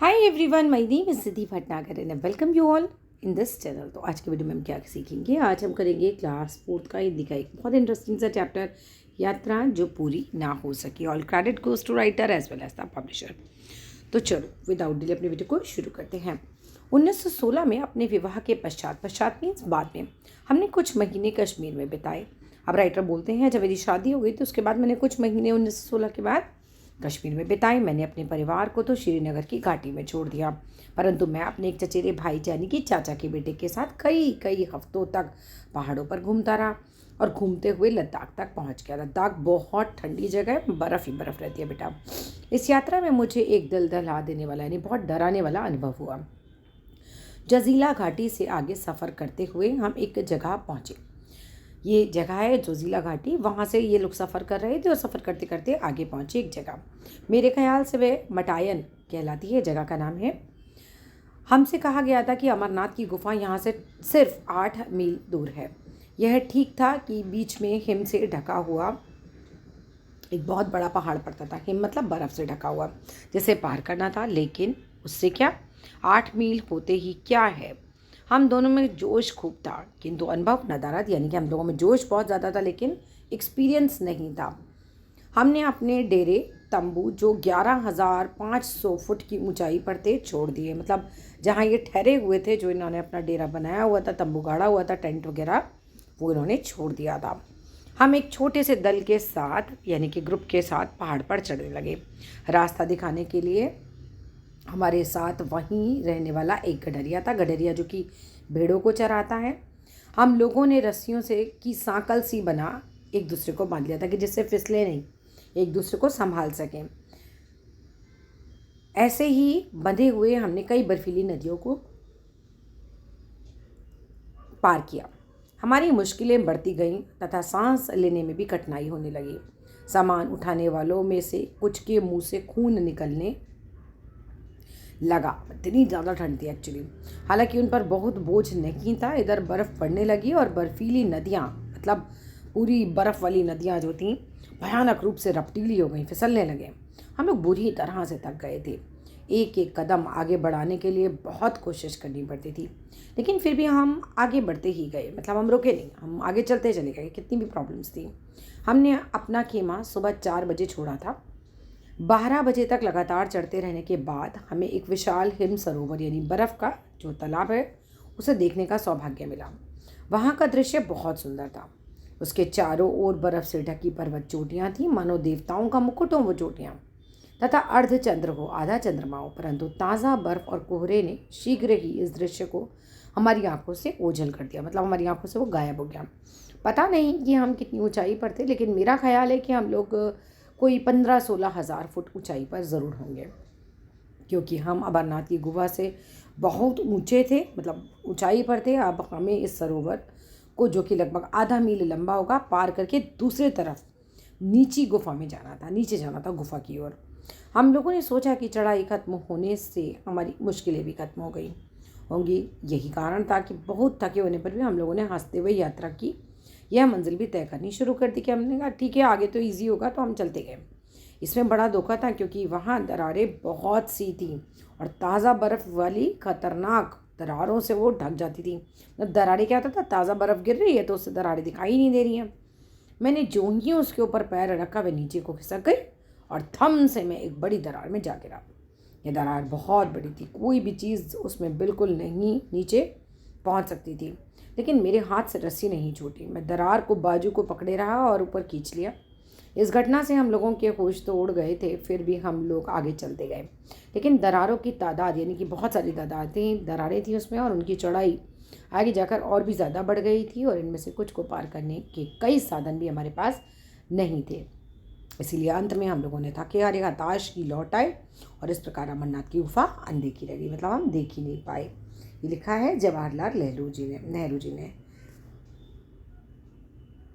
Hi everyone, my name is Siddhi Bhatnagar and welcome you all in this channel. तो आज के video में हम क्या सीखेंगे? आज हम करेंगे क्लास 4 का हिंदी का एक बहुत इंटरेस्टिंग सा चैप्टर, यात्रा जो पूरी ना हो सकी। All credit goes to writer as well as the publisher. तो चलो विदाउट डिले अपने वीडियो को शुरू करते हैं। 1916 में अपने विवाह के पश्चात मीन्स बाद में हमने कुछ महीने कश्मीर में बिताए। अब राइटर बोलते हैं जब मेरी शादी हो गई तो उसके बाद मैंने कुछ महीने 1916 के बाद कश्मीर में बिताए। मैंने अपने परिवार को तो श्रीनगर की घाटी में छोड़ दिया, परंतु मैं अपने एक चचेरे भाई यानी कि चाचा के बेटे के साथ कई हफ्तों तक पहाड़ों पर घूमता रहा और घूमते हुए लद्दाख तक पहुंच गया। लद्दाख बहुत ठंडी जगह है, बर्फ़ ही बर्फ़ रहती है बेटा। इस यात्रा में मुझे एक दिल दहला देने वाला यानी बहुत डराने वाला अनुभव हुआ। जजीला घाटी से आगे सफ़र करते हुए हम एक जगह पहुँचे। ये जगह है जोजिला घाटी, वहाँ से ये लोग सफ़र कर रहे थे और सफ़र करते करते आगे पहुँचे एक जगह। मेरे ख्याल से वह मटायन कहलाती है, जगह का नाम है। हमसे कहा गया था कि अमरनाथ की गुफा यहाँ से सिर्फ 8 मील दूर है। यह ठीक था कि बीच में हिम से ढका हुआ एक बहुत बड़ा पहाड़ पड़ता था। हिम मतलब बर्फ़ से ढका हुआ, जिसे पार करना था। लेकिन उससे क्या, 8 मील होते ही क्या है। हम दोनों में जोश खूब था, किंतु अनुभव नदारद, यानी कि हम लोगों में जोश बहुत ज़्यादा था लेकिन एक्सपीरियंस नहीं था। हमने अपने डेरे तंबू जो 11,500 फुट की ऊंचाई पर थे छोड़ दिए। मतलब जहाँ ये ठहरे हुए थे, जो इन्होंने अपना डेरा बनाया हुआ था, तंबू गाड़ा हुआ था, टेंट वगैरह, वो इन्होंने छोड़ दिया था। हम एक छोटे से दल के साथ यानी कि ग्रुप के साथ पहाड़ पर चढ़ने लगे। रास्ता दिखाने के लिए हमारे साथ वहीं रहने वाला एक गडरिया था। गडरिया जो कि भेड़ों को चराता है। हम लोगों ने रस्सियों से की सांकल सी बना एक दूसरे को बांध लिया था कि जिससे फिसले नहीं, एक दूसरे को संभाल सकें। ऐसे ही बंधे हुए हमने कई बर्फीली नदियों को पार किया। हमारी मुश्किलें बढ़ती गईं तथा सांस लेने में भी कठिनाई होने लगी। सामान उठाने वालों में से कुछ के मुंह से खून निकलने लगा। इतनी ज़्यादा ठंड थी एक्चुअली। हालांकि उन पर बहुत बोझ नहीं था। इधर बर्फ़ पड़ने लगी और बर्फीली नदियाँ, मतलब पूरी बर्फ़ वाली नदियाँ जो थीं, भयानक रूप से रपटीली हो गई, फिसलने लगे। हम लोग बुरी तरह से थक गए थे। एक एक कदम आगे बढ़ाने के लिए बहुत कोशिश करनी पड़ती थी, लेकिन फिर भी हम आगे बढ़ते ही गए। मतलब हम रुके नहीं, हम आगे चलते चले गए, कितनी भी प्रॉब्लम्स थी। हमने अपना खेमा सुबह 4 बजे छोड़ा था। 12 बजे तक लगातार चढ़ते रहने के बाद हमें एक विशाल हिम सरोवर यानी बर्फ़ का जो तालाब है उसे देखने का सौभाग्य मिला। वहाँ का दृश्य बहुत सुंदर था। उसके चारों ओर बर्फ़ से ढकी पर्वत चोटियाँ थीं, मानो देवताओं का मुकुट हो वो चोटियाँ, तथा अर्ध चंद्र हो, आधा चंद्रमा हो। परंतु ताज़ा बर्फ़ और कोहरे ने शीघ्र ही इस दृश्य को हमारी आंखों से ओझल कर दिया। मतलब हमारी आंखों से वो गायब हो गया। पता नहीं कि हम कितनी ऊंचाई पर थे, लेकिन मेरा ख्याल है कि हम लोग कोई 15-16 हज़ार फुट ऊंचाई पर ज़रूर होंगे, क्योंकि हम अमरनाथ की गुफा से बहुत ऊंचे थे, मतलब ऊंचाई पर थे। अब हमें इस सरोवर को, जो कि लगभग आधा मील लंबा होगा, पार करके दूसरे तरफ नीची गुफा में जाना था, नीचे जाना था गुफा की ओर। हम लोगों ने सोचा कि चढ़ाई खत्म होने से हमारी मुश्किलें भी खत्म हो गई होंगी। यही कारण था कि बहुत थके होने पर भी हम लोगों ने हंसते हुए यात्रा की यह मंजिल भी तय करनी शुरू कर दी कि हमने कहा ठीक है, आगे तो इजी होगा, तो हम चलते गए। इसमें बड़ा धोखा था, क्योंकि वहाँ दरारें बहुत सी थीं और ताज़ा बर्फ़ वाली खतरनाक दरारों से वो ढक जाती थी। दरारें क्या होता था, ताज़ा बर्फ़ गिर रही है तो उससे दरारें दिखाई नहीं दे रही हैं। मैंने जो ही उसके ऊपर पैर रखा, वह नीचे को खिसक गई और थम से मैं एक बड़ी दरार में जा गिरा। यह दरार बहुत बड़ी थी, कोई भी चीज़ उसमें बिल्कुल नहीं नीचे पहुँच सकती थी, लेकिन मेरे हाथ से रस्सी नहीं छूटी। मैं दरार को बाजू को पकड़े रहा और ऊपर खींच लिया। इस घटना से हम लोगों के होश तो उड़ गए थे, फिर भी हम लोग आगे चलते गए। लेकिन दरारों की तादाद, यानी कि बहुत सारी दरारें थी उसमें, और उनकी चौड़ाई आगे जाकर और भी ज़्यादा बढ़ गई थी, और इनमें से कुछ को पार करने के कई साधन भी हमारे पास नहीं थे। इसीलिए अंत में हम लोगों ने थके हारे हताश ही लौट आए और इस प्रकार अमरनाथ की गुफा अनदेखी रह गई। मतलब हम देख ही नहीं पाए। ये लिखा है जवाहरलाल नेहरू जी ने।